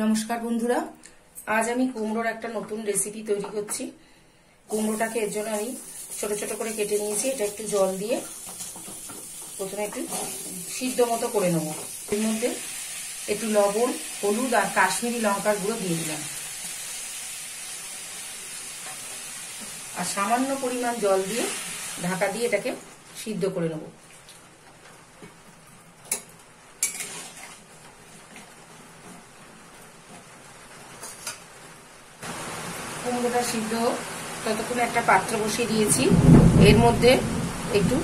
নমস্কার বন্ধুরা, আজ আমি কুমড়োর একটা নতুন রেসিপি তৈরি করছি। কুমড়োটাকে এর জন্য আমি ছোট ছোট করে কেটে নিয়েছি। এটা একটু জল দিয়ে প্রথমে একটু সিদ্ধ মতো করে নেব। এর মধ্যে একটু লবণ, হলুদ আর কাশ্মীরি লঙ্কার গুঁড়ো দিয়ে দিলাম, আর সামান্য পরিমাণ জল দিয়ে ঢাকা দিয়ে এটাকে সিদ্ধ করে নেব। কুমড়োটা সিদ্ধ ততক্ষণে একটা পাত্র বসিয়ে দিয়েছি। এর মধ্যে একটু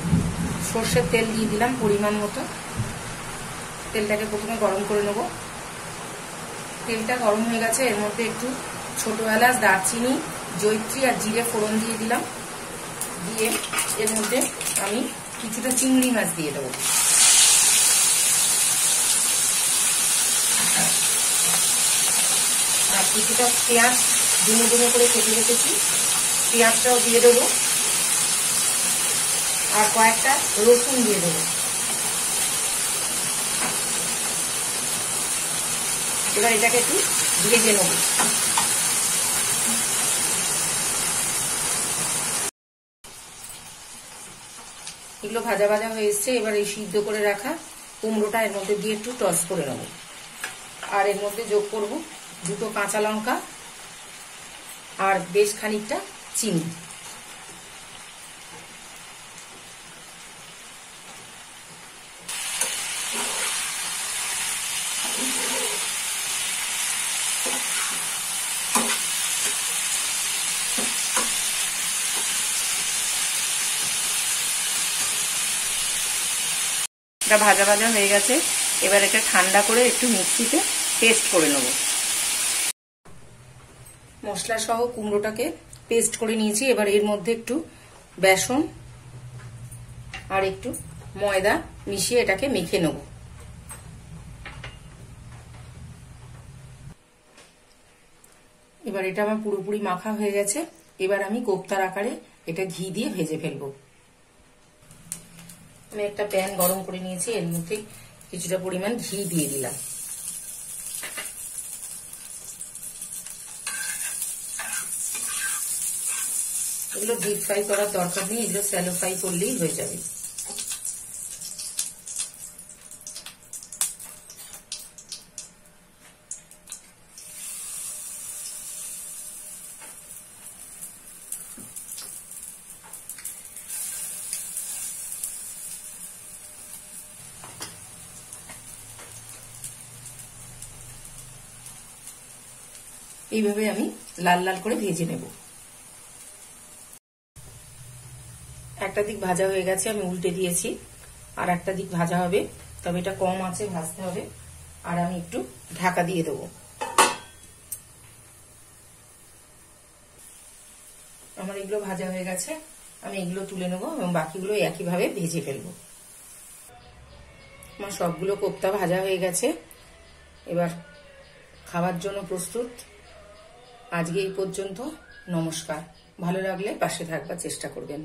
সর্ষের তেল দিয়ে দিলাম পরিমাণ মতো। তেলটাকে প্রথমে গরম করে নেব। তেলটা গরম হয়ে গেছে। এর মধ্যে একটু ছোট এলাচ, দারচিনি, জয়িত্রী আর জিরে ফোড়ন দিয়ে দিলাম। দিয়ে এর মধ্যে আমি কিছুটা চিংড়ি মাছ দিয়ে দেবো। আর কিছুটা পেঁয়াজ ডুমো ডুমো করে কেটে রেখেছি, পেঁয়াজটাও দিয়ে দেবো। আর কয়েকটা রসুন দিয়ে দেবো। এবার এটাকে একটু ভেজে নেব। এগুলো ভাজা ভাজা হয়ে এসছে। এবার এই সিদ্ধ করে রাখা কুমড়োটা এর মধ্যে দিয়ে একটু টস করে নেব। আর এর মধ্যে যোগ করব দুটো কাঁচা লঙ্কা আর বেশ খানিকটা চিনি। এটা ভাজা ভাজা হয়ে গেছে। এবার এটা ঠান্ডা করে একটু মিক্সিতে পেস্ট করে নেব। মশলা সহ কুমড়োটাকে পেস্ট করে নিয়েছি। এবার এর মধ্যে একটু বেসন আর একটু ময়দা মিশিয়ে এটাকে মেখে নেব। এবার এটা আমার পুরোপুরি মাখা হয়ে গেছে। এবার আমি কোপ্তার আকারে এটা ঘি দিয়ে ভেজে ফেলবো। আমি একটা প্যান গরম করে নিয়েছি। এর মধ্যে কিছুটা পরিমাণ ঘি দিয়ে দিলাম। এগুলো ডিপ ফ্রাই করার দরকার নেই, এগুলো স্যালো ফ্রাই করলেই হয়ে যাবে। এইভাবে আমি লাল লাল করে ভেজে নেব। একটা দিক ভাজা হয়ে গেছে, আমি উল্টে দিয়েছি। আর একটা দিক ভাজা হবে, তবে এটা কম আঁচে ভাজতে হবে। আর আমি একটু ঢাকা দিয়ে দেবো। আমার এগুলো ভাজা হয়ে গেছে। আমি এগুলো তুলে নেবো এবং বাকিগুলো একইভাবে ভেজে ফেলবো। আমার সবগুলো কোপ্তা ভাজা হয়ে গেছে। এবার খাওয়ার জন্য প্রস্তুত। আজকে এই পর্যন্ত। নমস্কার। ভালো লাগলে পাশে থাকবার চেষ্টা করবেন।